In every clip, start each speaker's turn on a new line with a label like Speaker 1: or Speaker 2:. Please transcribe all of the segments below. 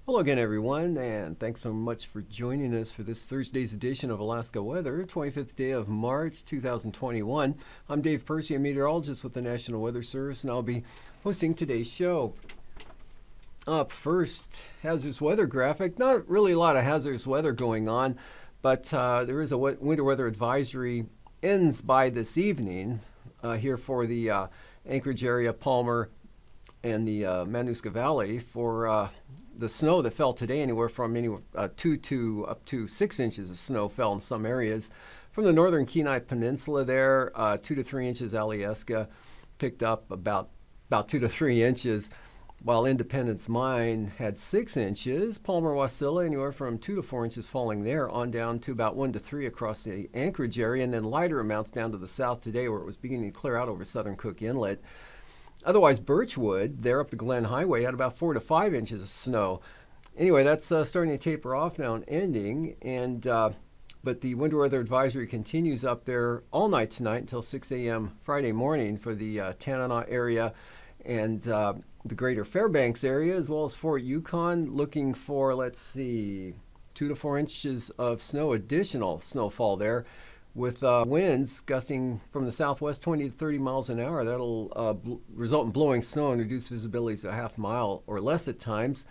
Speaker 1: Hello again, everyone, and thanks so much for joining us for this Thursday's edition of Alaska Weather, 25th day of March 2021. I'm Dave Percy, a meteorologist with the National Weather Service, and I'll be hosting today's show. Up first, hazardous weather graphic. Not really a lot of hazardous weather going on, but there is a winter weather advisory. Ends by this evening here for the Anchorage area, Palmer, and the Manuska Valley for the snow that fell today. Anywhere from 2 to up to 6 inches of snow fell in some areas. From the northern Kenai Peninsula there, 2 to 3 inches. Alyeska picked up about 2 to 3 inches, while Independence Mine had 6 inches. Palmer, Wasilla, anywhere from 2 to 4 inches falling there, on down to about 1 to 3 across the Anchorage area, and then lighter amounts down to the south today, where it was beginning to clear out over southern Cook Inlet. Otherwise, Birchwood, there up the Glen Highway, had about 4 to 5 inches of snow. Anyway, that's starting to taper off now and ending, and but the winter weather advisory continues up there all night tonight until 6 a.m. Friday morning for the Tanana area and the greater Fairbanks area, as well as Fort Yukon, looking for, let's see, 2 to 4 inches of snow, additional snowfall there, with winds gusting from the southwest 20 to 30 miles an hour. That'll result in blowing snow and reduce visibility to a half mile or less at times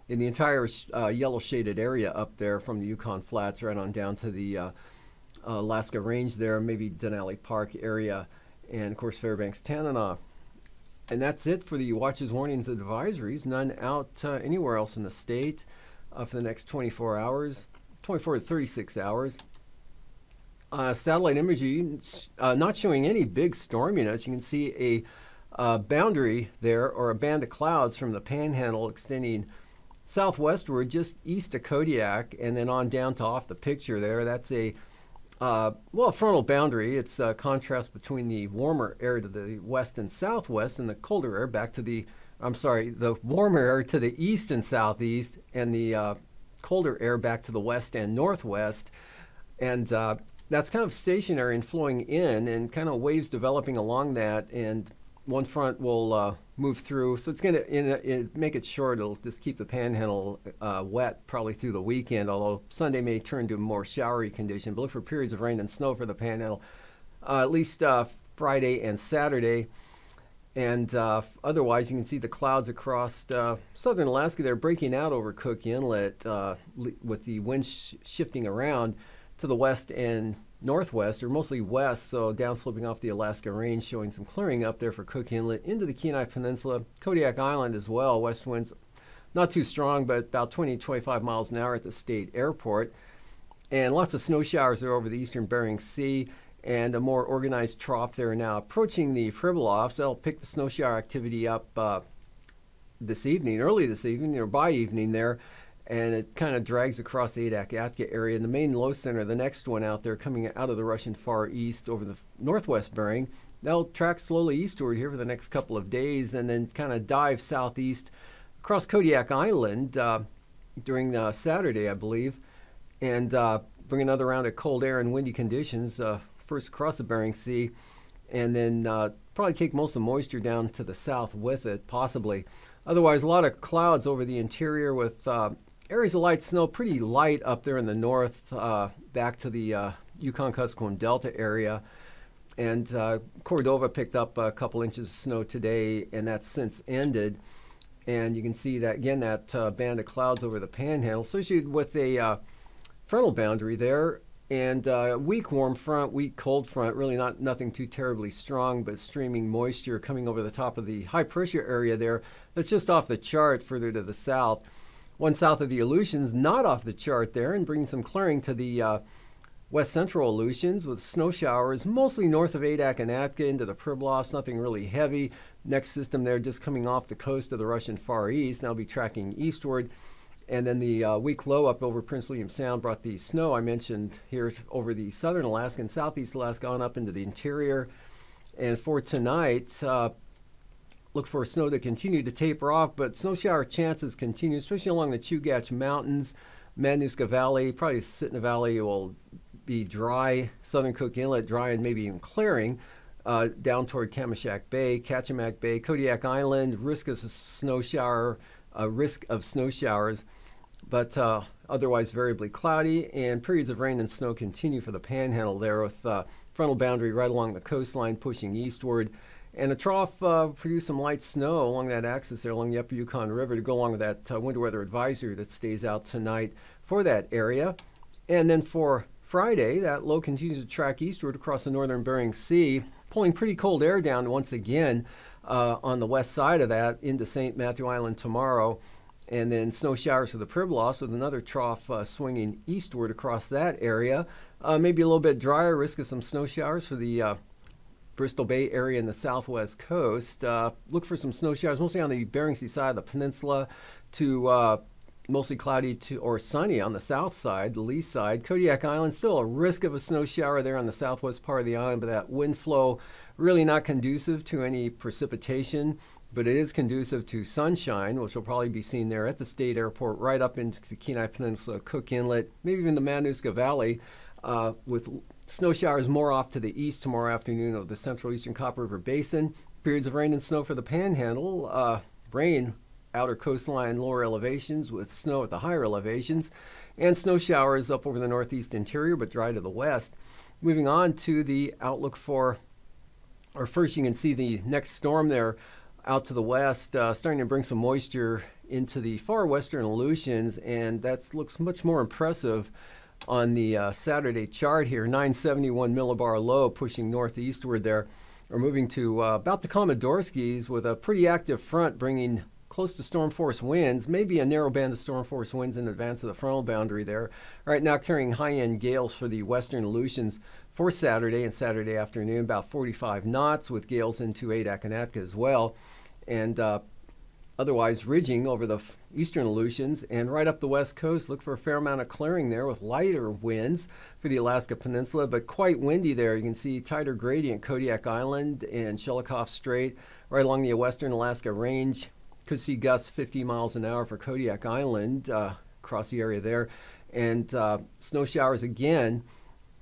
Speaker 1: in the entire yellow shaded area up there from the Yukon Flats right on down to the Alaska Range there, maybe Denali Park area, and of course Fairbanks, Tanana. And that's it for the watches, warnings, and advisories. None out anywhere else in the state for the next 24 to 36 hours. Satellite imagery not showing any big storminess. You can see a boundary there, or a band of clouds from the Panhandle extending southwestward just east of Kodiak and then on down to off the picture there. That's a frontal boundary. It's a contrast between the warmer air to the west and southwest and the colder air back to the warmer air to the east and southeast, and the colder air back to the west and northwest. And that's kind of stationary and flowing in, and kind of waves developing along that, and one front will move through. So it's going to make it short. It'll just keep the Panhandle wet probably through the weekend, although Sunday may turn to a more showery condition. But look for periods of rain and snow for the Panhandle, at least Friday and Saturday. And otherwise, you can see the clouds across southern Alaska. They're breaking out over Cook Inlet with the wind shifting around to the west and northwest, or mostly west, so downsloping off the Alaska Range, showing some clearing up there for Cook Inlet into the Kenai Peninsula, Kodiak Island as well. West winds not too strong, but about 20 to 25 miles an hour at the state airport. And lots of snow showers there over the eastern Bering Sea, and a more organized trough there now approaching the Pribilofs. That'll pick the snow shower activity up this evening, early this evening, or by evening there. And it kind of drags across the Adak-Atka area. And the main low center, the next one out there coming out of the Russian Far East over the northwest Bering, that'll track slowly eastward here for the next couple of days, and then kind of dive southeast across Kodiak Island during Saturday, I believe, and bring another round of cold air and windy conditions first across the Bering Sea, and then probably take most of the moisture down to the south with it, possibly. Otherwise, a lot of clouds over the interior with areas of light snow, pretty light up there in the north, back to the Yukon-Kuskokwim Delta area. And Cordova picked up a couple inches of snow today, and that's since ended. And you can see that, again, that band of clouds over the Panhandle, associated with a frontal boundary there. And weak warm front, weak cold front, really nothing too terribly strong, but streaming moisture coming over the top of the high pressure area there. That's just off the chart further to the south. One south of the Aleutians, not off the chart there, and bringing some clearing to the west central Aleutians with snow showers, mostly north of Adak and Atka into the Pribilofs, nothing really heavy. Next system there just coming off the coast of the Russian Far East, now be tracking eastward. And then the weak low up over Prince William Sound brought the snow I mentioned here over the southern Alaska and southeast Alaska on up into the interior. And for tonight, look for snow to continue to taper off, but snow shower chances continue, especially along the Chugach Mountains, Matanuska Valley. Probably Sitna Valley will be dry, Southern Cook Inlet dry and maybe even clearing. Down toward Kamishak Bay, Kachemak Bay, Kodiak Island, risk of snow showers, but otherwise variably cloudy, and periods of rain and snow continue for the Panhandle there, with frontal boundary right along the coastline pushing eastward, and a trough produced some light snow along that axis there along the upper Yukon River to go along with that winter weather advisory that stays out tonight for that area. And then for Friday, that low continues to track eastward across the northern Bering Sea, pulling pretty cold air down once again on the west side of that into St. Matthew Island tomorrow. And then snow showers for the Pribilof with another trough swinging eastward across that area. Maybe a little bit drier, risk of some snow showers for the Bristol Bay area in the southwest coast. Look for some snow showers, mostly on the Bering Sea side of the peninsula, to mostly cloudy to or sunny on the south side, the lee side. Kodiak Island, still a risk of a snow shower there on the southwest part of the island, but that wind flow really not conducive to any precipitation, but it is conducive to sunshine, which will probably be seen there at the state airport right up into the Kenai Peninsula, Cook Inlet, maybe even the Matanuska Valley, with snow showers more off to the east tomorrow afternoon of the central eastern Copper River Basin. Periods of rain and snow for the Panhandle, rain outer coastline lower elevations with snow at the higher elevations, and snow showers up over the northeast interior but dry to the west. Moving on to the outlook for, or first you can see the next storm there out to the west, starting to bring some moisture into the far western Aleutians, and that looks much more impressive on the Saturday chart here. 971 millibar low pushing northeastward there. We're moving to about the Komodorskis with a pretty active front bringing close to storm force winds, maybe a narrow band of storm force winds in advance of the frontal boundary there. Right now carrying high-end gales for the western Aleutians for Saturday and Saturday afternoon, about 45 knots with gales into Adak as well. And otherwise ridging over the eastern Aleutians and right up the west coast. Look for a fair amount of clearing there with lighter winds for the Alaska Peninsula, but quite windy there. You can see tighter gradient Kodiak Island and Shelikof Strait right along the western Alaska Range. Could see gusts 50 miles an hour for Kodiak Island across the area there. And snow showers again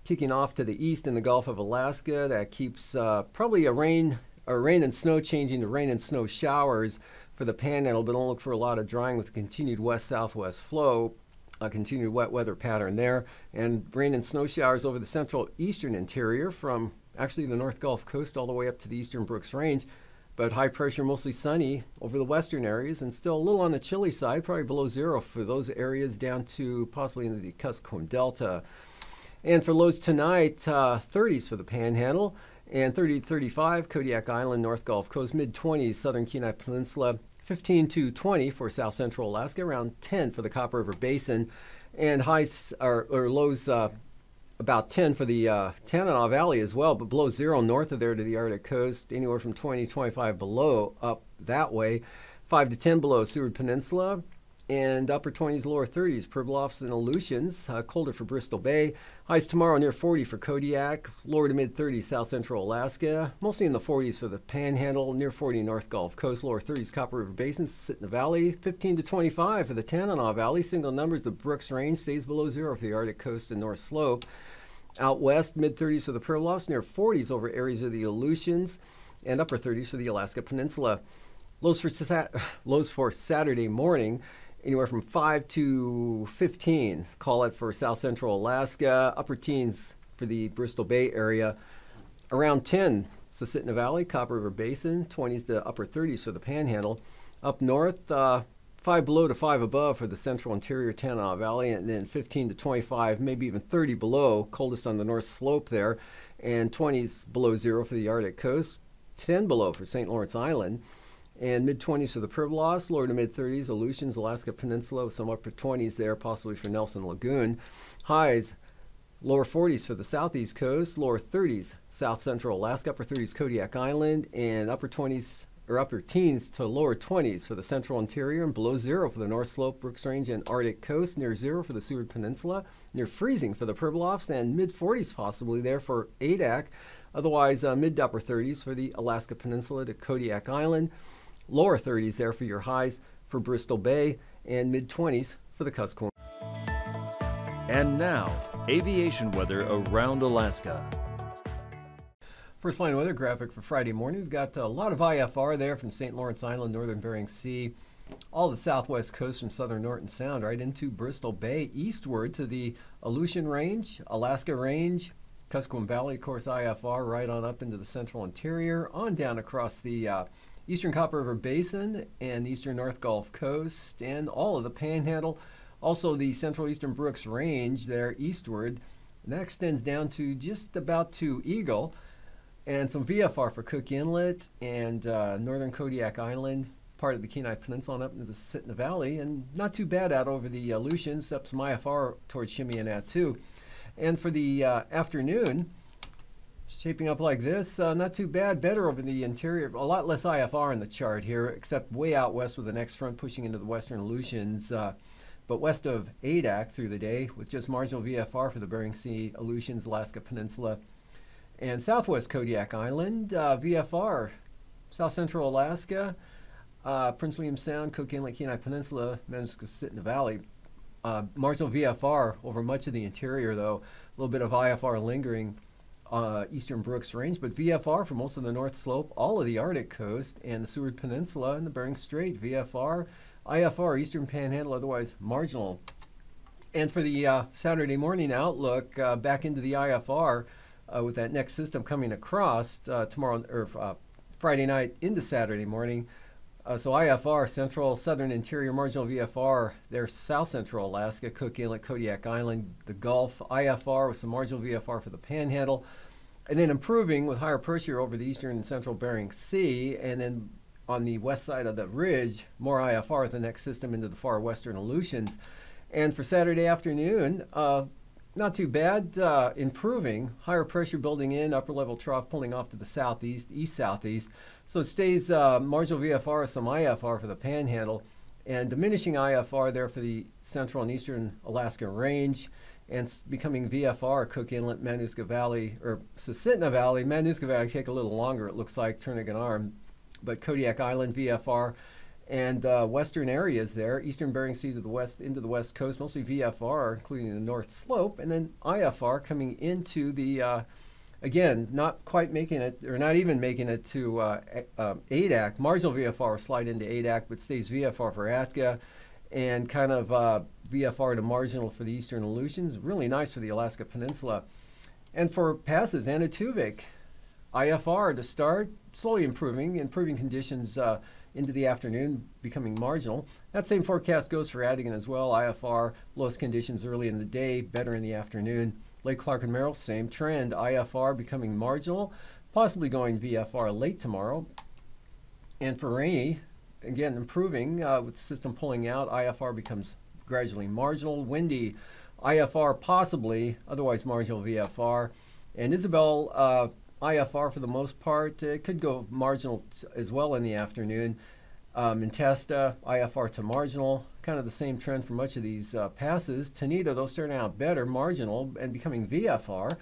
Speaker 1: kicking off to the east in the Gulf of Alaska. That keeps probably a rain and snow changing to rain and snow showers for the Panhandle, but don't look for a lot of drying with continued west-southwest flow, a continued wet weather pattern there, and rain and snow showers over the central eastern interior from actually the North Gulf Coast all the way up to the eastern Brooks Range. But high pressure, mostly sunny over the western areas, and still a little on the chilly side, probably below zero for those areas down to possibly into the Kuskokwim Delta. And for lows tonight, 30s for the Panhandle, and 30 to 35 Kodiak Island, North Gulf Coast, mid-20s Southern Kenai Peninsula, 15 to 20 for South Central Alaska, around 10 for the Copper River Basin, and highs or lows about 10 for the Tanana Valley as well, but below zero north of there to the Arctic coast, anywhere from 20 to 25 below up that way. 5 to 10 below Seward Peninsula, and upper 20s, lower 30s, Pribilofs and Aleutians, colder for Bristol Bay. Highs tomorrow near 40 for Kodiak, lower to mid 30s South Central Alaska, mostly in the 40s for the Panhandle, near 40 North Gulf Coast, lower 30s Copper River Basin, Sitna Valley, 15 to 25 for the Tanana Valley, single numbers, the Brooks Range stays below zero for the Arctic coast and North Slope. Out west, mid 30s for the Pribilofs, near 40s over areas of the Aleutians, and upper 30s for the Alaska Peninsula. Lows for Saturday morning, anywhere from 5 to 15, call it for South Central Alaska, upper teens for the Bristol Bay area, around 10, Susitna Valley, Copper River Basin, 20s to upper 30s for the Panhandle. Up north, 5 below to 5 above for the central interior Tanana Valley, and then 15 to 25, maybe even 30 below, coldest on the north slope there, and 20s below zero for the Arctic coast, 10 below for St. Lawrence Island, and mid-20s for the Pribilofs, lower to mid-30s, Aleutians, Alaska Peninsula, with some upper 20s there, possibly for Nelson Lagoon. Highs, lower 40s for the southeast coast, lower 30s, South Central Alaska, upper 30s, Kodiak Island, and upper 20s, upper teens to lower 20s for the central interior, and below zero for the North Slope, Brooks Range, and Arctic coast. Near zero for the Seward Peninsula. Near freezing for the Pribilofs, and mid-40s possibly there for AKwx. Otherwise, mid to upper 30s for the Alaska Peninsula to Kodiak Island. Lower 30s there for your highs for Bristol Bay, and mid-20s for the Kuskokwim.
Speaker 2: And now, aviation weather around Alaska.
Speaker 1: First line weather graphic for Friday morning. We've got a lot of IFR there from St. Lawrence Island, northern Bering Sea, all the southwest coast from southern Norton Sound, right into Bristol Bay, eastward to the Aleutian Range, Alaska Range, Kuskokwim Valley, of course, IFR, right on up into the central interior, on down across the eastern Copper River Basin and the eastern North Gulf Coast, and all of the Panhandle, also the central eastern Brooks Range there eastward, and that extends down to just about to Eagle. And some VFR for Cook Inlet and northern Kodiak Island, part of the Kenai Peninsula, and up into the Sitna Valley, and not too bad out over the Aleutians, up some IFR towards Shimianat too. And for the afternoon, shaping up like this, not too bad, better over the interior, a lot less IFR in the chart here, except way out west with the next front pushing into the western Aleutians, but west of AKwx through the day, with just marginal VFR for the Bering Sea, Aleutians, Alaska Peninsula, and southwest Kodiak Island, VFR, south central Alaska, Prince William Sound, Cook Inlet, Kenai Peninsula, Sitna Valley. Marginal VFR over much of the interior, though. A little bit of IFR lingering eastern Brooks Range, but VFR for most of the North Slope, all of the Arctic coast, and the Seward Peninsula and the Bering Strait. VFR, IFR, eastern Panhandle, otherwise marginal. And for the Saturday morning outlook, back into the IFR, with that next system coming across tomorrow or Friday night into Saturday morning. So IFR, central, southern interior, marginal VFR, there's south central Alaska, Cook Inlet, Kodiak Island, the Gulf, IFR with some marginal VFR for the Panhandle, and then improving with higher pressure over the eastern and central Bering Sea, and then on the west side of the ridge, more IFR with the next system into the far western Aleutians. And for Saturday afternoon, not too bad, improving, higher pressure building in, upper level trough pulling off to the southeast, east-southeast. So it stays marginal VFR, some IFR for the Panhandle, and diminishing IFR there for the central and eastern Alaska Range, and becoming VFR, Cook Inlet, Manuska Valley, or Susitna Valley. Manuska Valley take a little longer, it looks like, turning an arm, but Kodiak Island, VFR, and western areas there, eastern Bering Sea to the west, into the west coast, mostly VFR, including the North Slope, and then IFR coming into the, again, not quite making it, or not even making it to AKwx. Marginal VFR slide into AKwx, but stays VFR for ATGA, and kind of VFR to marginal for the eastern Aleutians. Really nice for the Alaska Peninsula. And for passes, Anatuvik, IFR to start, slowly improving conditions into the afternoon, becoming marginal. That same forecast goes for Adigan as well. IFR, lowest conditions early in the day, better in the afternoon. Lake Clark and Merrill, same trend. IFR becoming marginal, possibly going VFR late tomorrow. And for rainy, again, improving with the system pulling out. IFR becomes gradually marginal. Windy, IFR possibly, otherwise marginal VFR. And Isabel, IFR for the most part. It could go marginal as well in the afternoon. In Testa, IFR to marginal, kind of the same trend for much of these passes. Tonito, those starting out better, marginal, and becoming VFR.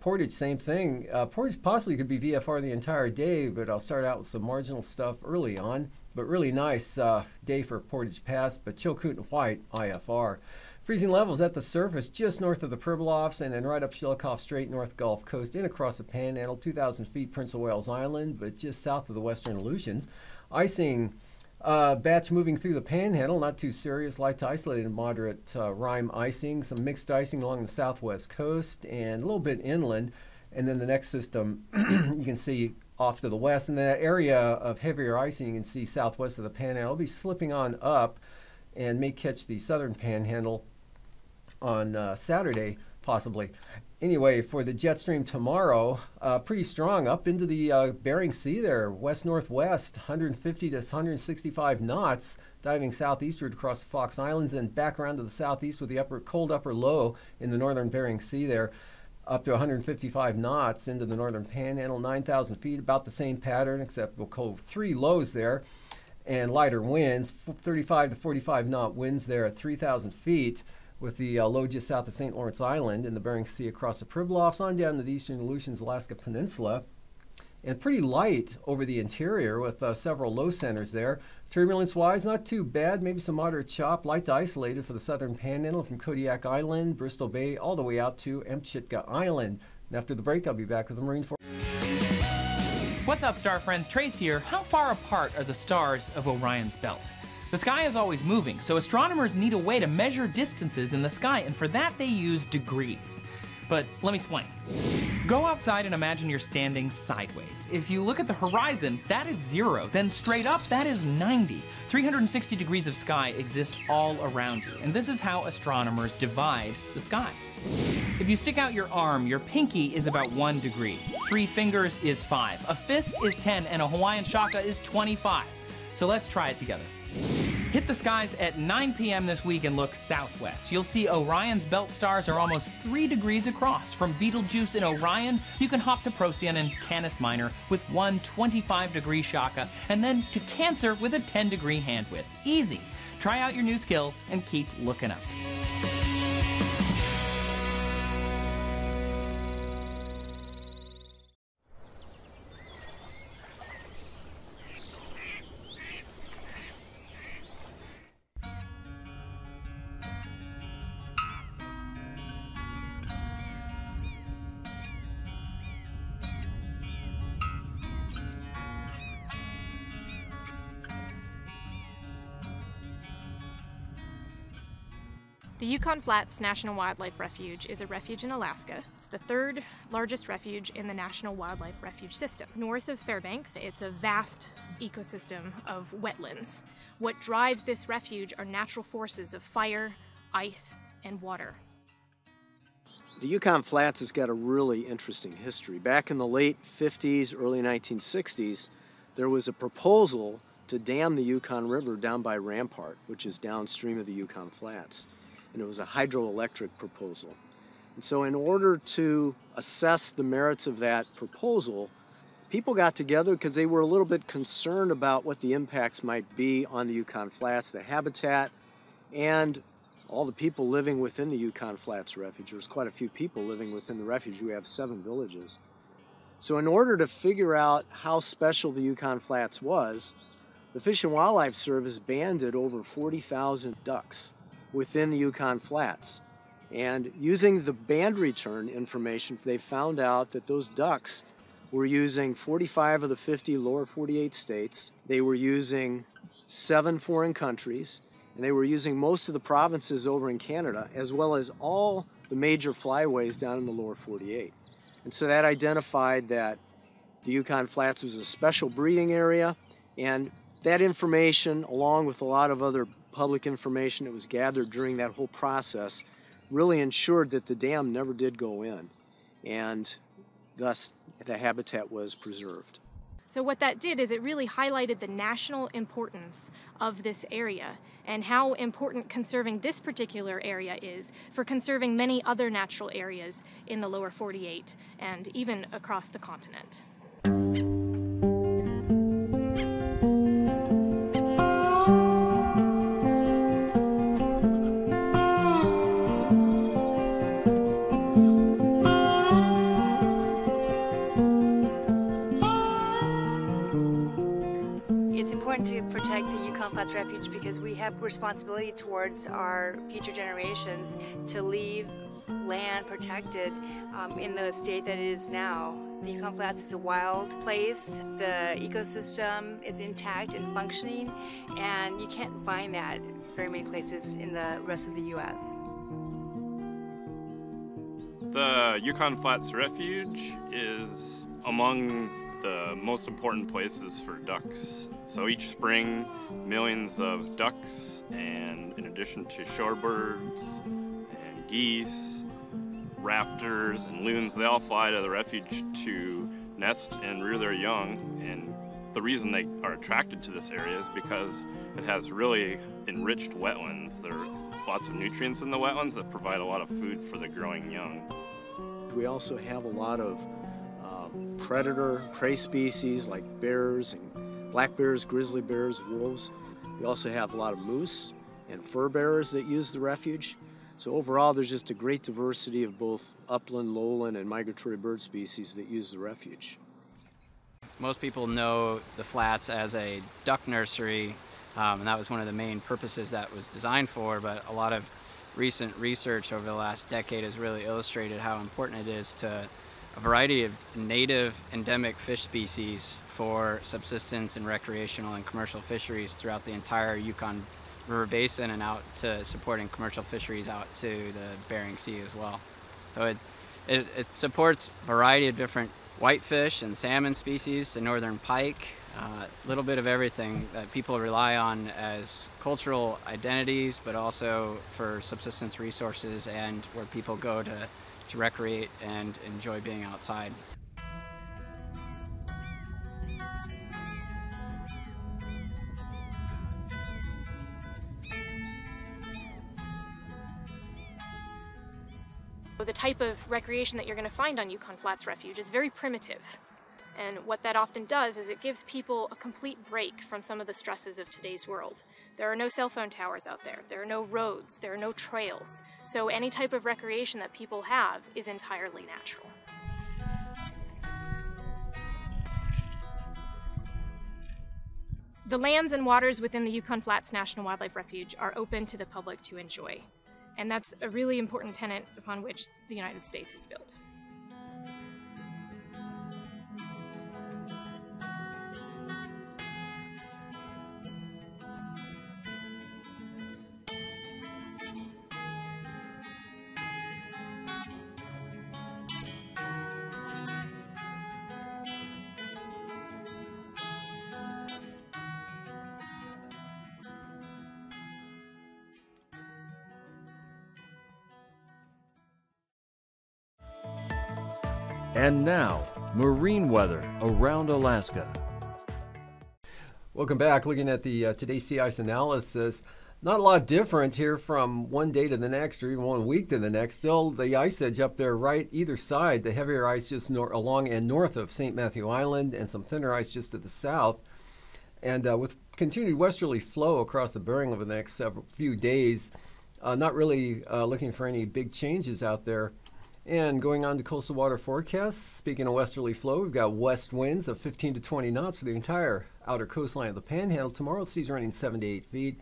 Speaker 1: Portage, same thing. Portage possibly could be VFR the entire day, but I'll start out with some marginal stuff early on. But really nice day for Portage Pass, but Chilcoot and White, IFR. Freezing levels at the surface just north of the Pribilofs, and then right up Shelikof Strait, North Gulf Coast, in across the Panhandle, 2,000 feet Prince of Wales Island, but just south of the western Aleutians. Icing, batch moving through the Panhandle, not too serious, light to isolated moderate rime icing, some mixed icing along the southwest coast, and a little bit inland. And then the next system you can see off to the west, and that area of heavier icing you can see southwest of the Panhandle will be slipping on up and may catch the southern Panhandle on Saturday, possibly. Anyway, for the jet stream tomorrow, pretty strong up into the Bering Sea there, west-northwest, 150 to 165 knots, diving southeastward across the Fox Islands and back around to the southeast with the cold upper low in the northern Bering Sea there. up to 155 knots into the northern panhandle, 9,000 feet, about the same pattern, except we'll call 3 lows there, and lighter winds, 35 to 45 knot winds there at 3,000 feet, with the low just south of St. Lawrence Island in the Bering Sea across the Pribilofs on down to the eastern Aleutians, Alaska Peninsula, and pretty light over the interior with several low centers there. Turbulence-wise, not too bad, maybe some moderate chop, light to isolated for the southern panhandle from Kodiak Island, Bristol Bay, all the way out to Amchitka Island. And after the break, I'll be back with the Marine Force.
Speaker 3: What's up, star friends? Trace here. How far apart are the stars of Orion's belt? The sky is always moving, so astronomers need a way to measure distances in the sky, and for that they use degrees. But let me explain. Go outside and imagine you're standing sideways. If you look at the horizon, that is 0. Then straight up, that is 90. 360 degrees of sky exist all around you, and this is how astronomers divide the sky. If you stick out your arm, your pinky is about 1 degree. 3 fingers is 5. A fist is 10, and a Hawaiian shaka is 25. So let's try it together. Hit the skies at 9 p.m. this week and look southwest. You'll see Orion's belt stars are almost 3 degrees across. From Betelgeuse in Orion, you can hop to Procyon and Canis Minor with one 25-degree shaka, and then to Cancer with a 10-degree hand width. Easy. Try out your new skills and keep looking up.
Speaker 4: The Yukon Flats National Wildlife Refuge is a refuge in Alaska. It's the 3rd largest refuge in the National Wildlife Refuge System. North of Fairbanks, it's a vast ecosystem of wetlands. What drives this refuge are natural forces of fire, ice, and water.
Speaker 5: The Yukon Flats has got a really interesting history. Back in the late 50s, early 1960s, there was a proposal to dam the Yukon River down by Rampart, which is downstream of the Yukon Flats. And it was a hydroelectric proposal. And so in order to assess the merits of that proposal, people got together because they were a little bit concerned about what the impacts might be on the Yukon Flats, the habitat, and all the people living within the Yukon Flats Refuge. There's quite a few people living within the refuge. We have 7 villages. So in order to figure out how special the Yukon Flats was, the Fish and Wildlife Service banded over 40,000 ducks within the Yukon Flats. And using the band return information, they found out that those ducks were using 45 of the 50 lower 48 states. They were using 7 foreign countries, and they were using most of the provinces over in Canada, as well as all the major flyways down in the lower 48. And so that identified that the Yukon Flats was a special breeding area, and that information, along with a lot of other public information that was gathered during that whole process, really ensured that the dam never did go in, and thus the habitat was preserved.
Speaker 4: So what that did is it really highlighted the national importance of this area and how important conserving this particular area is for conserving many other natural areas in the lower 48 and even across the continent.
Speaker 6: To protect the Yukon Flats Refuge because we have responsibility towards our future generations to leave land protected in the state that it is now. The Yukon Flats is a wild place. The ecosystem is intact and functioning, and you can't find that very many places in the rest of the U.S.
Speaker 7: The Yukon Flats Refuge is among the most important places for ducks. So each spring, millions of ducks, and in addition to shorebirds and geese, raptors and loons, they all fly to the refuge to nest and rear their young. And the reason they are attracted to this area is because it has really enriched wetlands. There are lots of nutrients in the wetlands that provide a lot of food for the growing young.
Speaker 5: We also have a lot of predator, prey species like bears and black bears, grizzly bears, wolves. We also have a lot of moose and fur bearers that use the refuge. So overall, there's just a great diversity of both upland, lowland, and migratory bird species that use the refuge.
Speaker 8: Most people know the flats as a duck nursery, and that was one of the main purposes that was designed for, but a lot of recent research over the last decade has really illustrated how important it is to a variety of native endemic fish species for subsistence and recreational and commercial fisheries throughout the entire Yukon River Basin and out to supporting commercial fisheries out to the Bering Sea as well. So it supports a variety of different whitefish and salmon species, the northern pike, a little bit of everything that people rely on as cultural identities, but also for subsistence resources and where people go to recreate and enjoy being outside.
Speaker 4: The type of recreation that you're going to find on Yukon Flats Refuge is very primitive. And what that often does is it gives people a complete break from some of the stresses of today's world. There are no cell phone towers out there. There are no roads. There are no trails. So any type of recreation that people have is entirely natural. The lands and waters within the Yukon Flats National Wildlife Refuge are open to the public to enjoy. And that's a really important tenet upon which the United States is built.
Speaker 2: And now, marine weather around Alaska.
Speaker 1: Welcome back. Looking at the today's sea ice analysis. Not a lot different here from one day to the next or even 1 week to the next. Still the ice edge up there right either side. The heavier ice just along and north of St. Matthew Island and some thinner ice just to the south. And with continued westerly flow across the Bering over the next few days, not really looking for any big changes out there. And going on to coastal water forecasts, speaking of westerly flow, we've got west winds of 15 to 20 knots for the entire outer coastline of the Panhandle. Tomorrow, the seas running 7 to 8 feet.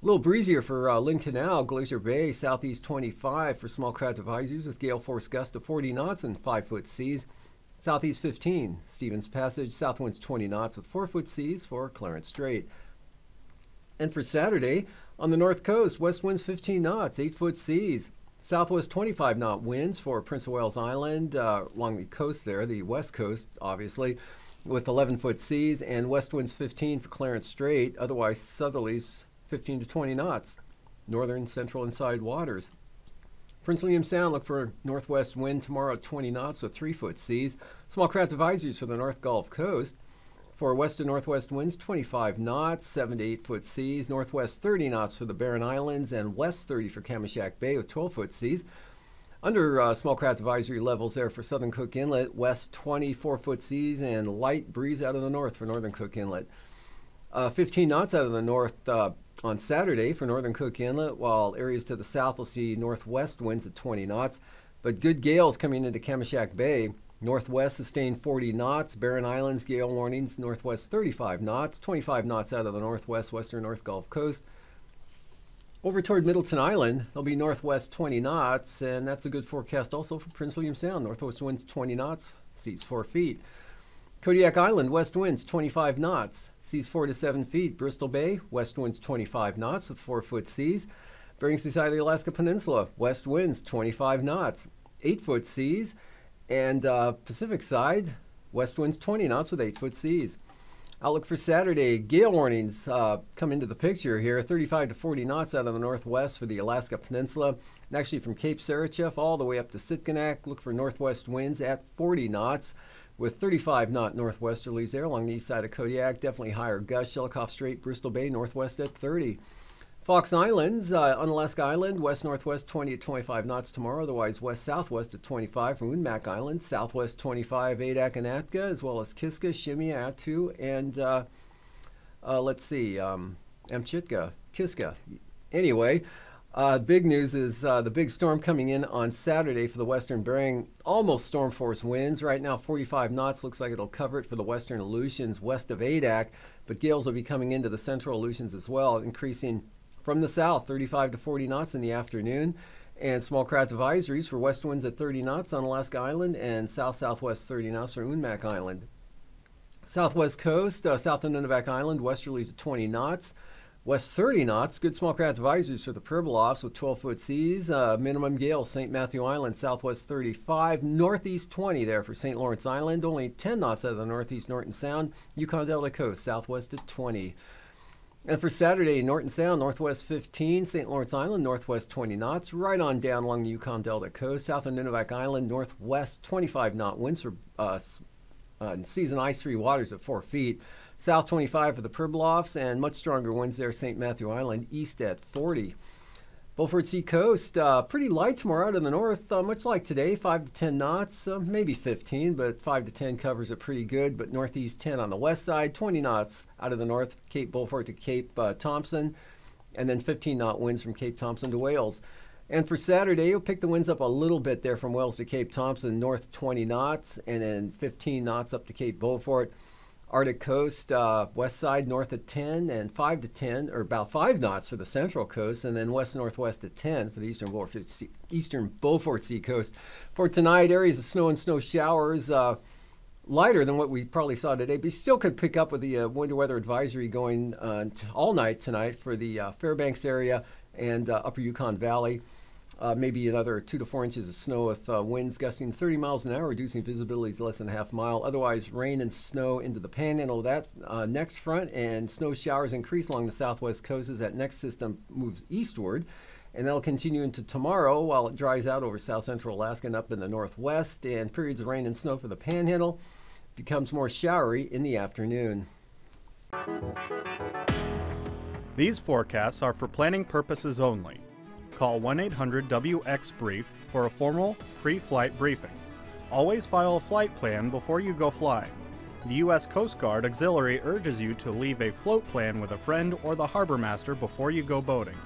Speaker 1: A little breezier for Lynn Canal, Glacier Bay, southeast 25 for small craft advisories with gale force gusts of 40 knots and 5-foot seas. Southeast 15, Stevens Passage, south winds 20 knots with 4-foot seas for Clarence Strait. And for Saturday, on the north coast, west winds 15 knots, 8-foot seas. Southwest 25-knot winds for Prince of Wales Island along the coast there, the west coast, obviously, with 11-foot seas, and west winds 15 for Clarence Strait, otherwise southerlies 15 to 20 knots, northern, central, and side waters. Prince William Sound, look for northwest wind tomorrow at 20 knots with 3-foot seas. Small craft advisories for the North Gulf Coast. For west and northwest winds, 25 knots, 7 to 8-foot seas. Northwest 30 knots for the Barren Islands and west 30 for Kamishak Bay with 12-foot seas. Under small craft advisory levels there for Southern Cook Inlet, west 24-foot seas and light breeze out of the north for Northern Cook Inlet. 15 knots out of the north on Saturday for Northern Cook Inlet, while areas to the south will see northwest winds at 20 knots. But good gales coming into Kamishak Bay. Northwest sustained 40 knots, Barren Islands gale warnings, northwest 35 knots, 25 knots out of the northwest, western North Gulf Coast. Over toward Middleton Island, there'll be northwest 20 knots, and that's a good forecast also for Prince William Sound. Northwest winds 20 knots, seas 4 feet. Kodiak Island, west winds 25 knots, seas 4 to 7 feet. Bristol Bay, west winds 25 knots with 4-foot seas. Bering Sea side of the Alaska Peninsula, west winds 25 knots, 8-foot seas. And Pacific side, west winds 20 knots with 8-foot seas. Outlook for Saturday, gale warnings come into the picture here. 35 to 40 knots out of the northwest for the Alaska Peninsula. And actually from Cape Sarichef all the way up to Sitkinak, look for northwest winds at 40 knots with 35-knot northwesterlies there along the east side of Kodiak. Definitely higher gusts. Shelikof Strait, Bristol Bay, northwest at 30. Fox Islands, on Alaska Island, west-northwest 20 at 25 knots tomorrow, otherwise west-southwest at 25 from Unmak Island, southwest 25 Adak and Atka, as well as Kiska, Shimia, Attu, and Amchitka, Kiska. Anyway, big news is the big storm coming in on Saturday for the western Bering, almost storm force winds. Right now 45 knots, looks like it'll cover it for the western Aleutians west of Adak, but gales will be coming into the central Aleutians as well, increasing from the south 35 to 40 knots in the afternoon. And small craft advisories for west winds at 30 knots on Alaska Island and south-southwest 30 knots for Unmak Island. Southwest coast, south of Nunivak Island, westerlies at 20 knots. West 30 knots, good small craft advisories for the Pribilofs with 12-foot seas. Minimum gale, St. Matthew Island, southwest 35. Northeast 20 there for St. Lawrence Island. Only 10 knots out of the northeast Norton Sound. Yukon Delta coast, southwest at 20. And for Saturday, Norton Sound, northwest 15. St. Lawrence Island, northwest 20 knots. Right on down along the Yukon Delta coast. South of Nunivak Island, northwest 25 knot winds for seas and ice-free waters at 4 feet. South 25 for the Pribilofs, and much stronger winds there, St. Matthew Island, east at 40. Beaufort Sea coast, pretty light tomorrow out of the north, much like today, 5 to 10 knots, maybe 15, but 5 to 10 covers it pretty good. But northeast 10 on the west side, 20 knots out of the north, Cape Beaufort to Cape Thompson, and then 15 knot winds from Cape Thompson to Wales. And for Saturday, you'll pick the winds up a little bit there from Wales to Cape Thompson, north 20 knots, and then 15 knots up to Cape Beaufort. Arctic coast, west side north at 10 and 5 to 10, or about 5 knots for the central coast, and then west-northwest at 10 for the eastern Beaufort Sea coast. For tonight, areas of snow and snow showers, lighter than what we probably saw today, but you still could pick up with the winter weather advisory going all night tonight for the Fairbanks area and upper Yukon Valley. Maybe another 2 to 4 inches of snow with winds gusting 30 miles an hour, reducing visibility to less than a half mile. Otherwise, rain and snow into the panhandle of that next front, and snow showers increase along the southwest coast as that next system moves eastward. And that'll continue into tomorrow while it dries out over south central Alaska and up in the northwest. And periods of rain and snow for the panhandle becomes more showery in the afternoon.
Speaker 9: These forecasts are for planning purposes only. Call 1-800-WX-BRIEF for a formal, pre-flight briefing. Always file a flight plan before you go flying. The U.S. Coast Guard Auxiliary urges you to leave a float plan with a friend or the harbor master before you go boating.